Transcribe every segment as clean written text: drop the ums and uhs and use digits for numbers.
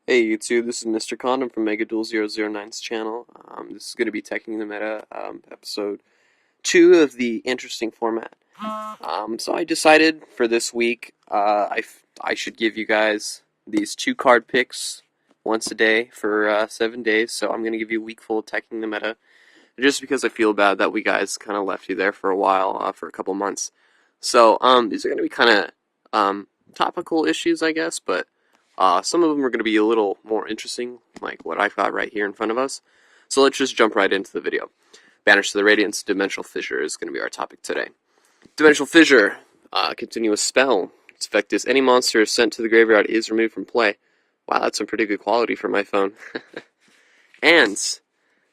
Hey YouTube, this is Mr. Condom from MegaDuel009's channel. This is going to be Teching the Meta, episode 2 of the interesting format. So I decided for this week, I should give you guys these 2 card picks once a day for 7 days. So I'm going to give you a week full of Teching the Meta, just because I feel bad that we guys kind of left you there for a while, for a couple months. So these are going to be kind of topical issues, I guess, but some of them are going to be a little more interesting, like what I've got right here in front of us. So let's just jump right into the video. Banisher the Radiance and Dimensional Fissure is going to be our topic today. Dimensional Fissure, continuous spell. Its effect is any monster sent to the graveyard is removed from play. Wow, that's some pretty good quality for my phone. And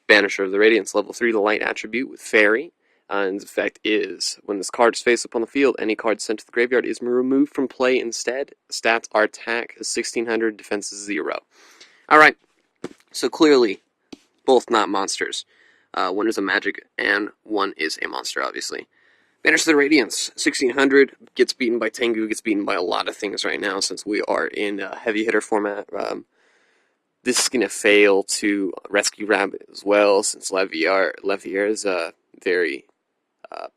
Banisher of the Radiance, level 3, the light attribute with Fairy. And its effect is, when this card is face up on the field, any card sent to the graveyard is removed from play instead. Stats are attack is 1600, defense is 0. Alright, so clearly, both not monsters. One is a magic, and one is a monster, obviously. Banisher the Radiance, 1600, gets beaten by Tengu, gets beaten by a lot of things right now, since we are in a heavy hitter format. This is going to fail to Rescue Rabbit as well, since Levier is very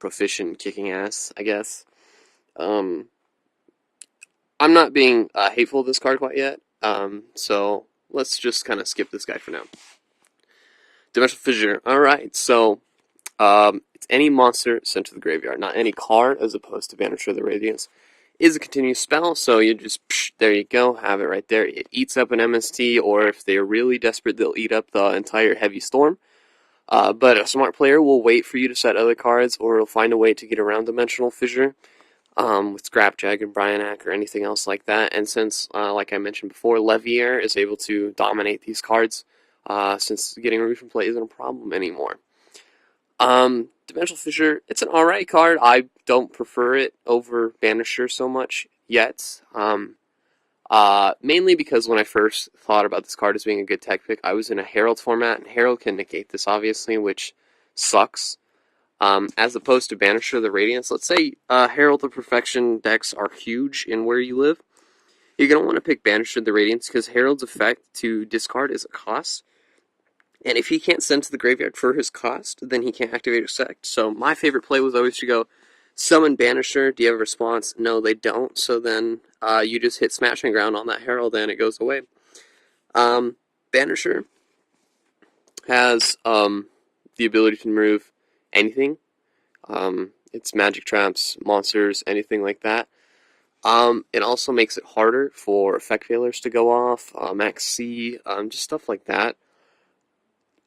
proficient kicking ass, I guess. I'm not being hateful of this card quite yet, so let's just kind of skip this guy for now. Dimensional Fissure. Alright, so it's any monster sent to the graveyard, not any card, as opposed to Banisher of the Radiance. Is a continuous spell, so you just, there you go, have it right there. It eats up an MST, or if they're really desperate, they'll eat up the entire Heavy Storm. But a smart player will wait for you to set other cards, or will find a way to get around Dimensional Fissure, with Scrapjag and Bryanak or anything else like that. And since, like I mentioned before, Levier is able to dominate these cards, since getting removed from play isn't a problem anymore. Dimensional Fissure, it's an alright card. I don't prefer it over Banisher so much yet. Mainly because when I first thought about this card as being a good tech pick, I was in a Herald format, and Herald can negate this, obviously, which sucks. As opposed to Banisher the Radiance, let's say Herald of Perfection decks are huge in where you live. You're going to want to pick Banisher the Radiance, because Herald's effect to discard is a cost. And if he can't send to the graveyard for his cost, then he can't activate his effect. So my favorite play was always to go, summon Banisher, do you have a response? No, they don't, so then you just hit Smashing Ground on that Herald and it goes away. Banisher has the ability to remove anything. It's magic traps, monsters, anything like that. It also makes it harder for effect failures to go off, max C, just stuff like that.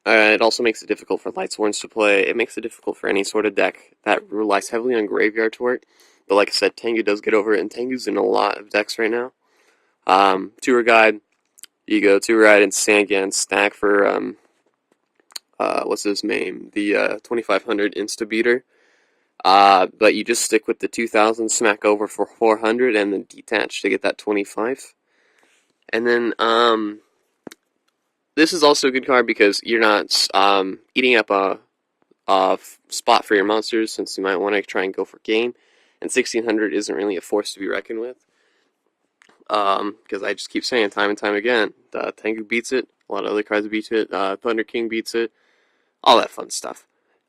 It also makes it difficult for Lightsworns to play. It makes it difficult for any sort of deck that relies heavily on graveyard to work. But like I said, Tengu does get over it, and Tengu's in a lot of decks right now. Tour Guide, you go Tour Guide and Sandgan, stack for, what's his name? The 2500 Insta Beater. But you just stick with the 2000, smack over for 400, and then detach to get that 25. And then, this is also a good card because you're not eating up a spot for your monsters, since you might want to try and go for gain. And 1600 isn't really a force to be reckoned with. Because I just keep saying time and time again, Tengu beats it, a lot of other cards beat it, Thunder King beats it, all that fun stuff.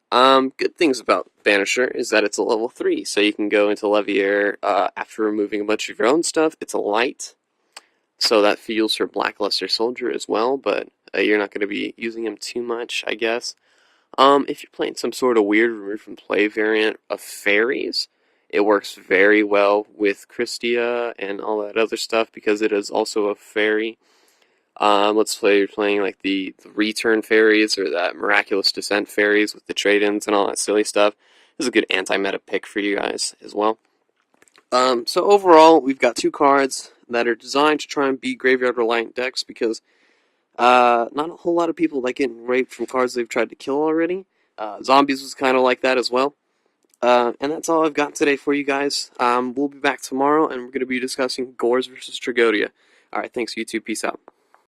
Good things about Banisher is that it's a level 3, so you can go into Levier after removing a bunch of your own stuff. It's a light. So that feels for Blackluster Soldier as well, but you're not going to be using him too much, I guess. If you're playing some sort of weird remove from play variant of fairies, it works very well with Christia and all that other stuff, because it is also a fairy. Let's say you're playing like the return fairies, or that miraculous descent fairies with the trade-ins and all that silly stuff. This is a good anti-meta pick for you guys as well. So overall, we've got 2 cards that are designed to try and beat graveyard-reliant decks, because not a whole lot of people like getting raped from cards they've tried to kill already. Zombies was kind of like that as well. And that's all I've got today for you guys. We'll be back tomorrow, and we're going to be discussing Gores versus Tragodia. Alright, thanks YouTube, peace out.